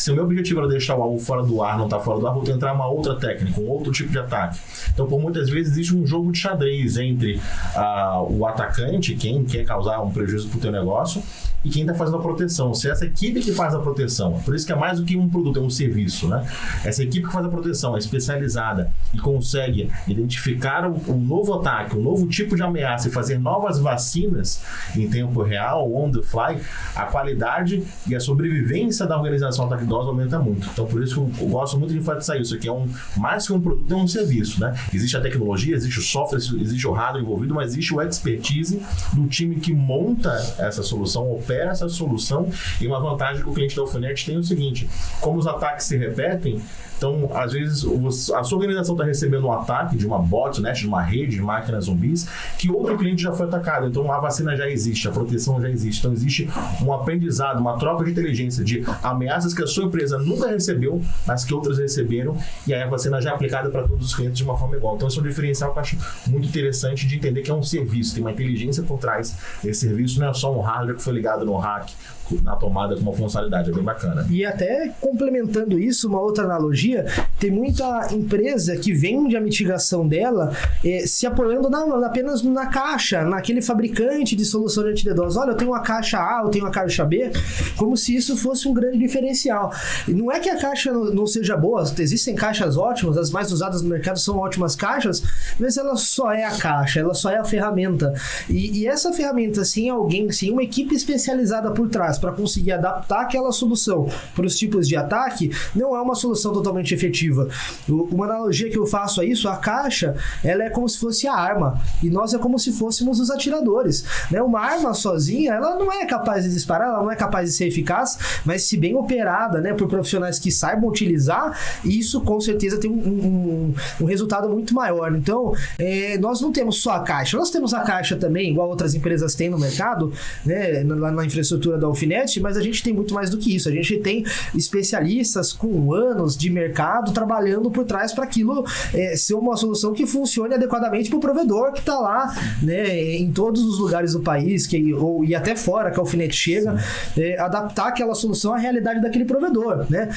Se o meu objetivo era deixar o alvo fora do ar, não tá fora do ar, vou tentar uma outra técnica, um outro tipo de ataque. Então, por muitas vezes, existe um jogo de xadrez entre o atacante, quem quer causar um prejuízo pro teu negócio, e quem está fazendo a proteção. Se essa equipe que faz a proteção, por isso que é mais do que um produto, é um serviço, né? Essa equipe que faz a proteção é especializada e consegue identificar um novo ataque, um novo tipo de ameaça e fazer novas vacinas em tempo real, on the fly, a qualidade e a sobrevivência da organização ataque DOS aumenta muito. Então, por isso que eu gosto muito de enfatizar isso aqui. É mais que um produto, é um serviço, né? Existe a tecnologia, existe o software, existe o hardware envolvido, mas existe o expertise do time que monta essa solução, opera essa solução. E uma vantagem que o cliente da Alphanet tem é o seguinte: como os ataques se repetem, então, às vezes, a sua organização está recebendo um ataque de uma botnet, de uma rede de máquinas zumbis, que outro cliente já foi atacado. Então, a vacina já existe, a proteção já existe. Então, existe um aprendizado, uma troca de inteligência de ameaças que a sua empresa nunca recebeu, mas que outras receberam, e aí a vacina já é aplicada para todos os clientes de uma forma igual. Então, esse é um diferencial que eu acho muito interessante de entender que é um serviço, tem uma inteligência por trás. Esse serviço não é só um hardware que foi ligado no rack, na tomada com uma funcionalidade, é bem bacana. E até complementando isso, uma outra analogia, tem muita empresa que vende a mitigação dela se apoiando apenas na caixa, naquele fabricante de solução de anti-DDoS. Olha, eu tenho uma caixa A, eu tenho uma caixa B, como se isso fosse um grande diferencial. E não é que a caixa não seja boa, existem caixas ótimas, as mais usadas no mercado são ótimas caixas, mas ela só é a caixa, ela só é a ferramenta. E essa ferramenta, sem alguém, sem uma equipe especializada por trás, para conseguir adaptar aquela solução para os tipos de ataque, não é uma solução totalmente efetiva. Uma analogia que eu faço a isso, a caixa, ela é como se fosse a arma, e nós é como se fôssemos os atiradores, né? Uma arma sozinha, ela não é capaz de disparar, ela não é capaz de ser eficaz, mas se bem operada, né, por profissionais que saibam utilizar, isso com certeza tem um resultado muito maior. Então, nós não temos só a caixa, nós temos a caixa também, igual outras empresas têm no mercado, né, lá na infraestrutura da Alphanet, mas a gente tem muito mais do que isso. A gente tem especialistas com anos de mercado trabalhando por trás para aquilo ser uma solução que funcione adequadamente para o provedor que está lá, né, em todos os lugares do país e até fora que a Alphanet chega, adaptar aquela solução à realidade daquele provedor, né?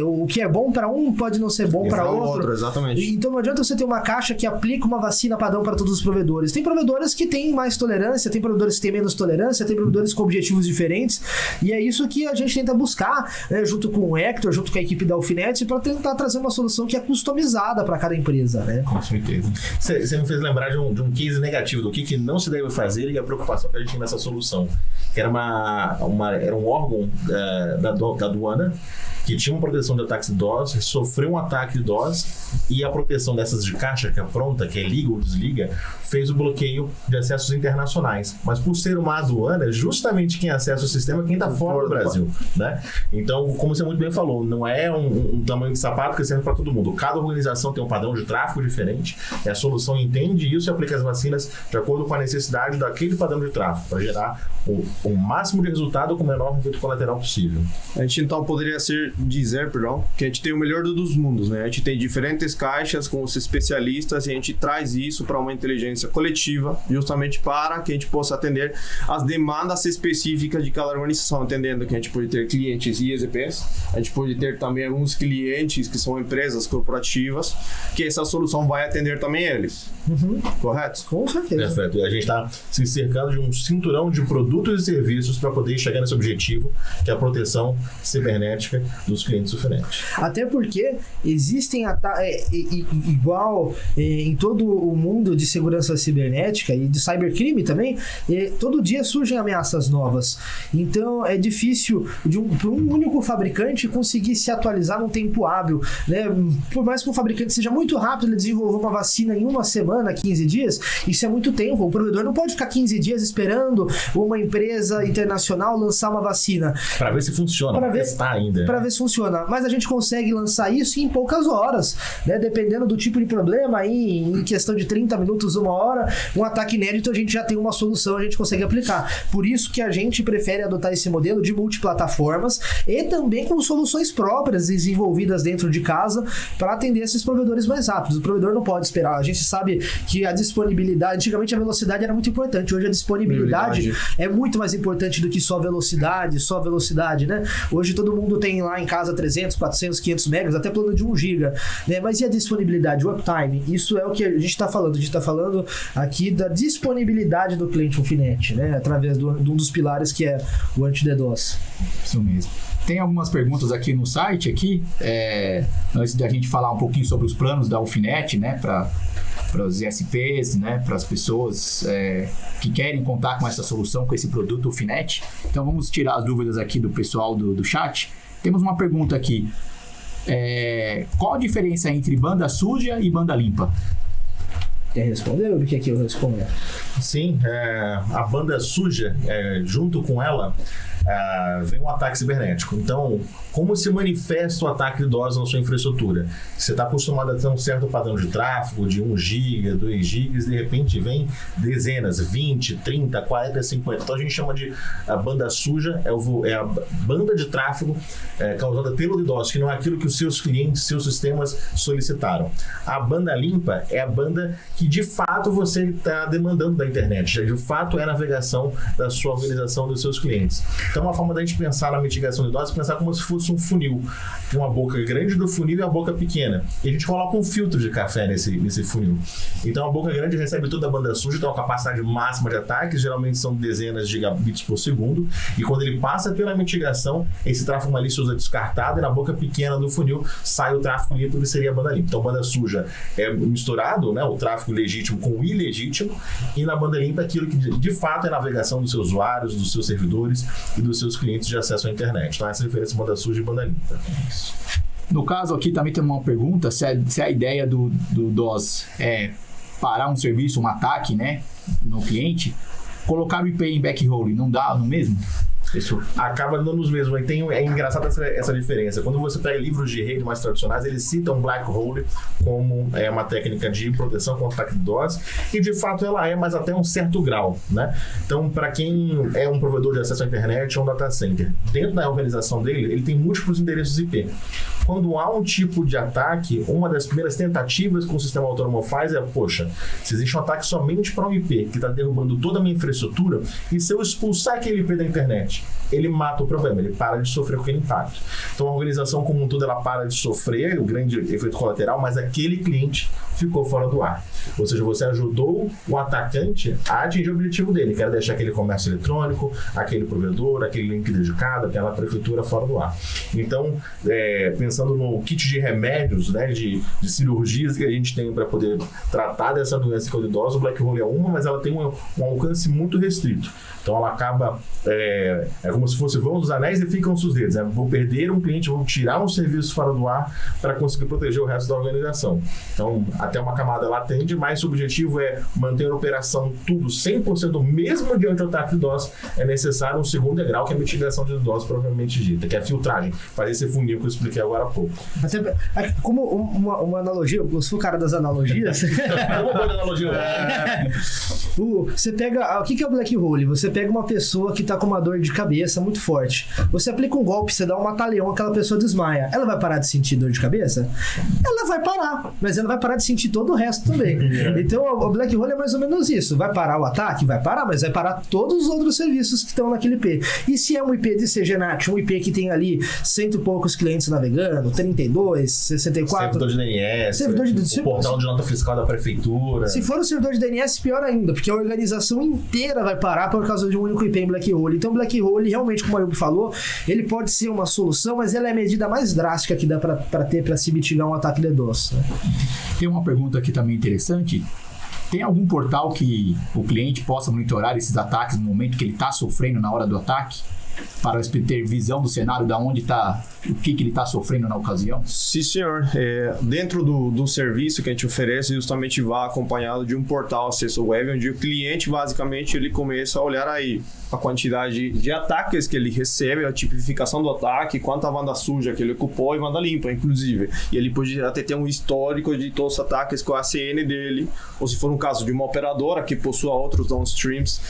O que é bom para um pode não ser bom para outro. Exatamente. Então não adianta você ter uma caixa que aplica uma vacina padrão para todos os provedores. Tem provedores que têm mais tolerância, tem provedores que têm menos tolerância, tem provedores com objetivos diferentes. E é isso que a gente tenta buscar, né, junto com o Hector, junto com a equipe da Alphanet, para tentar trazer uma solução que é customizada para cada empresa, né? Com certeza. Você me fez lembrar de um case negativo, do que não se deve fazer e a preocupação que a gente tem nessa solução. Que era era um órgão da aduana que tinha uma proteção de ataques de DOS, sofreu um ataque de DOS e a proteção dessas de caixa, que é pronta, que é liga ou desliga, fez o bloqueio de acessos internacionais. Mas por ser uma aduana, justamente quem acessa o sistema é quem está fora do Brasil, né? Então, como você muito bem falou, não é um tamanho de sapato que serve para todo mundo. Cada organização tem um padrão de tráfego diferente e a solução entende isso e aplica as vacinas de acordo com a necessidade daquele padrão de tráfego, para gerar o máximo de resultado com o menor efeito colateral possível. A gente então poderia dizer que a gente tem o melhor dos mundos, né? A gente tem diferentes caixas com os especialistas e a gente traz isso para uma inteligência coletiva, justamente para que a gente possa atender as demandas específicas de cada organização, entendendo que a gente pode ter clientes ISPs, a gente pode ter também alguns clientes que são empresas corporativas, que essa solução vai atender também eles. Correto? Com certeza. Perfeito. E a gente está se cercando de um cinturão de produtos e serviços para poder chegar nesse objetivo, que é a proteção cibernética dos clientes diferentes. Até porque existem igual em todo o mundo de segurança cibernética e de cybercrime também, todo dia surgem ameaças novas. Então é difícil para um único fabricante conseguir se atualizar num tempo hábil, né? Por mais que o fabricante seja muito rápido, ele desenvolva uma vacina em uma semana, 15 dias, isso é muito tempo. O provedor não pode ficar 15 dias esperando uma empresa internacional lançar uma vacina. Para ver se funciona, para testar ainda. Para ver se funciona. Mas a gente consegue lançar isso em poucas horas, né? Dependendo do tipo de problema, aí, em questão de 30 minutos, uma hora, um ataque inédito, a gente já tem uma solução, a gente consegue aplicar. Por isso que a gente prefere adotar esse modelo de multiplataformas e também com soluções próprias desenvolvidas dentro de casa para atender esses provedores mais rápidos. O provedor não pode esperar. A gente sabe que a disponibilidade, antigamente a velocidade era muito importante, hoje a disponibilidade é muito mais importante do que só velocidade, né? Hoje todo mundo tem lá em casa 300, 400, 500 megas, até plano de 1 GB, né? Mas e a disponibilidade, o uptime? Isso é o que a gente está falando. A gente está falando aqui da disponibilidade do cliente Ufinet, né? Através de um dos pilares que é o anti-DDoS. Isso mesmo. Tem algumas perguntas aqui no site, antes da gente falar um pouquinho sobre os planos da Ufinet, né, para os ISPs, né, para as pessoas que querem contar com essa solução, com esse produto Ufinet. Então vamos tirar as dúvidas aqui do pessoal do chat. Temos uma pergunta aqui. Qual a diferença entre banda suja e banda limpa? Quer responder ou quer que eu responda? Sim, a banda suja, junto com ela, vem um ataque cibernético. Então, como se manifesta o ataque DDoS na sua infraestrutura? Você está acostumado a ter um certo padrão de tráfego, de 1 GB, 2 GB, de repente vem dezenas, 20, 30, 40, 50. Então a gente chama de a banda suja, é a banda de tráfego causada pelo DDoS, que não é aquilo que os seus clientes, seus sistemas solicitaram. A banda limpa é a banda que de fato você está demandando da internet, de fato é a navegação da sua organização dos seus clientes. Então uma forma da gente pensar na mitigação de DDoS é pensar como se fosse um funil. Tem uma boca grande do funil e uma boca pequena. E a gente coloca um filtro de café nesse funil. Então a boca grande recebe toda a banda suja, tem uma capacidade máxima de ataques, geralmente são dezenas de gigabits por segundo. E quando ele passa pela mitigação, esse tráfego malicioso é descartado e na boca pequena do funil sai o tráfego limpo, que seria a banda limpa. Então a banda suja é misturado, né, o tráfego legítimo com o ilegítimo, e na banda limpa aquilo que de fato é a navegação dos seus usuários, dos seus servidores e dos seus clientes de acesso à internet. Então essa é a diferença entre banda suja e banda limpa. No caso aqui também tem uma pergunta, se a ideia do DOS é parar um serviço, um ataque, né, no cliente, colocar o IP em backhole, não dá no mesmo? Isso acaba dando nos mesmos. É engraçado essa diferença. Quando você pega livros de rede mais tradicionais, eles citam black hole como uma técnica de proteção contra ataque de DDoS, e de fato ela mas até um certo grau, né? Então, para quem é um provedor de acesso à internet ou um data center, dentro da organização dele, ele tem múltiplos endereços IP. Quando há um tipo de ataque, uma das primeiras tentativas que o sistema autônomo faz se existe um ataque somente para um IP que está derrubando toda a minha infraestrutura, e se eu expulsar aquele IP da internet, ele mata o problema, ele para de sofrer com aquele impacto. Então a organização como um todo, ela para de sofrer o grande efeito colateral, mas aquele cliente ficou fora do ar. Ou seja, você ajudou o atacante a atingir o objetivo dele, que era deixar aquele comércio eletrônico, aquele provedor, aquele link dedicado, aquela prefeitura fora do ar. Então, pensando no kit de remédios, né, de cirurgias que a gente tem para poder tratar dessa doença que é o DDoS, o black hole é uma, mas ela tem um alcance muito restrito. Então ela acaba, é como se fosse vão dos anéis e ficam os dedos. Vou perder um cliente, vou tirar um serviço fora do ar para conseguir proteger o resto da organização. Então, até uma camada ela atende, mas o objetivo é manter a operação tudo 100%, mesmo diante do ataque de DDoS, é necessário um segundo degrau, que é a mitigação de DDoS propriamente dita, que é a filtragem, fazer esse funil que eu expliquei agora há pouco. Como uma analogia, eu sou o cara das analogias. Uma boa analogia. Você pega, o que é o black hole? Você pega uma pessoa que tá com uma dor de cabeça muito forte. Você aplica um golpe, você dá um mata-leão, aquela pessoa desmaia. Ela vai parar de sentir dor de cabeça? Ela vai parar, mas ela vai parar de sentir todo o resto também. Então o black hole é mais ou menos isso. Vai parar o ataque? Vai parar, mas vai parar todos os outros serviços que estão naquele IP. E se é um IP de CGNAT, um IP que tem ali 100 e poucos clientes navegando, 32, 64... Servidor de DNS, o portal de nota fiscal da prefeitura. Se for o servidor de DNS, pior ainda, porque a organização inteira vai parar por causa de um único IP em black hole. Então, black hole, realmente, como o Ayub falou, ele pode ser uma solução, mas ela é a medida mais drástica que dá para ter para se mitigar um ataque DDoS. Né? Tem uma pergunta aqui também interessante. Tem algum portal que o cliente possa monitorar esses ataques no momento que ele está sofrendo na hora do ataque? Para ter visão do cenário, da onde está, o que ele está sofrendo na ocasião? Sim, senhor. Dentro do serviço que a gente oferece, justamente vai acompanhado de um portal acesso web, onde o cliente, basicamente, ele começa a olhar aí a quantidade de ataques que ele recebe, a tipificação do ataque, quanta banda suja que ele ocupou e banda limpa, inclusive. E ele pode até ter um histórico de todos os ataques com a ACN dele, ou se for um caso de uma operadora que possua outros downstreams,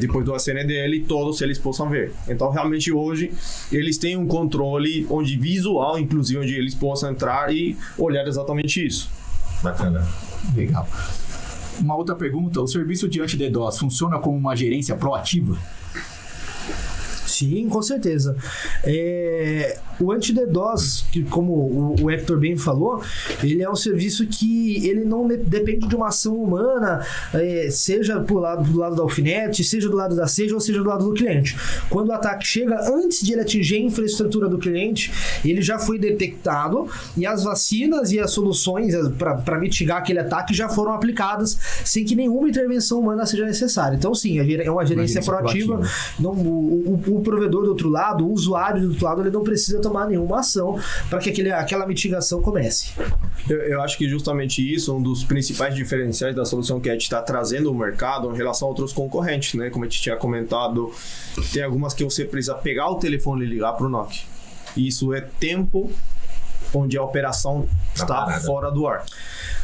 depois do ACN dele, todos eles possam ver. Então, realmente, hoje, eles têm um controle visual, inclusive, onde eles possam entrar e olhar exatamente isso. Bacana. Legal. Uma outra pergunta, o serviço de anti-DDoS funciona como uma gerência proativa? Sim, com certeza. O anti-DDoS, que como o Hector bem falou, ele é um serviço que ele não depende de uma ação humana, seja do lado da alfinete, seja do lado da Seja ou seja do lado do cliente. Quando o ataque chega, antes de ele atingir a infraestrutura do cliente, ele já foi detectado e as vacinas e as soluções para mitigar aquele ataque já foram aplicadas sem que nenhuma intervenção humana seja necessária. Então, sim, é uma gerência proativa. Não, o provedor do outro lado, o usuário do outro lado, ele não precisa tomar nenhuma ação para que aquela mitigação comece. Eu acho que justamente isso é um dos principais diferenciais da solução que a gente está trazendo ao mercado em relação a outros concorrentes, né? Como a gente tinha comentado, tem algumas que você precisa pegar o telefone e ligar para o NOC. Isso é tempo onde a operação está fora do ar.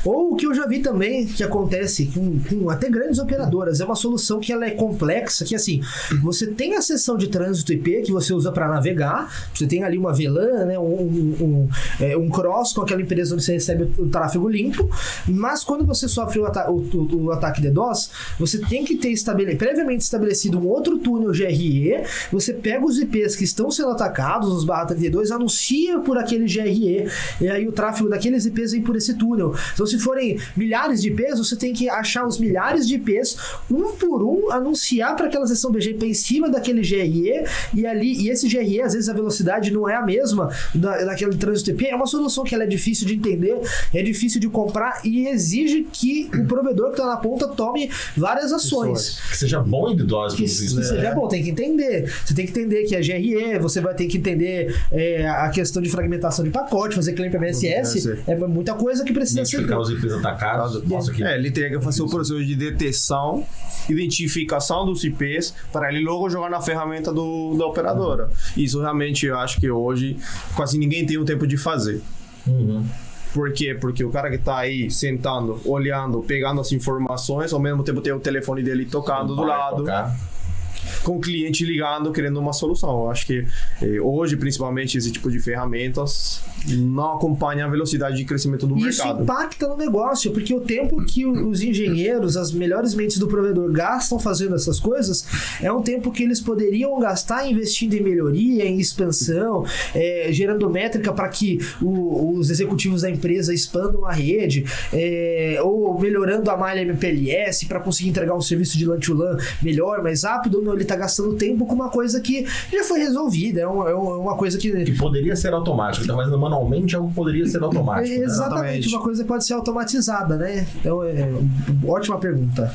Ou o que eu já vi também, que acontece com até grandes operadoras, é uma solução que ela é complexa, que assim, você tem a seção de trânsito IP que você usa para navegar, você tem ali uma VLAN, né, um cross com aquela empresa onde você recebe o tráfego limpo, mas quando você sofre o ataque DDoS, você tem que ter previamente estabelecido um outro túnel GRE, você pega os IPs que estão sendo atacados, os /32, anuncia por aquele GRE, e aí o tráfego daqueles IPs vem por esse túnel. Então, se forem milhares de IPs, você tem que achar os milhares de IPs, um por um, anunciar para aquela seção BGP em cima daquele GRE, e esse GRE, às vezes a velocidade não é a mesma daquele trânsito IP. É uma solução que ela é difícil de entender, é difícil de comprar e exige que o provedor que está na ponta tome várias ações. Que seja bom em DDoS. Que seja bom, tem que entender. Você tem que entender que é GRE, você vai ter que entender a questão de fragmentação de pacote, fazer claim para MSS, é muita coisa que precisa ser feita. Os IPs atacados. Ele teria que fazer o processo de detecção, identificação dos IPs, para ele logo jogar na ferramenta da operadora. Isso realmente eu acho que hoje quase ninguém tem o tempo de fazer. Por quê? Porque o cara que tá aí sentando, olhando, pegando as informações, ao mesmo tempo tem o telefone dele tocando do lado. Com o cliente ligando, querendo uma solução. Eu acho que hoje, principalmente, esse tipo de ferramentas não acompanha a velocidade de crescimento do mercado. Isso impacta no negócio, porque o tempo que os engenheiros, as melhores mentes do provedor gastam fazendo essas coisas, é um tempo que eles poderiam gastar investindo em melhoria, em expansão, gerando métrica para que os executivos da empresa expandam a rede, ou melhorando a malha MPLS para conseguir entregar um serviço de LAN to LAN melhor, mais rápido. Não, ele está gastando tempo com uma coisa que já foi resolvida, é uma coisa que poderia ser automático, está fazendo manualmente algo que poderia ser automático. Exatamente, uma coisa que pode ser automatizada, né? Então, ótima pergunta.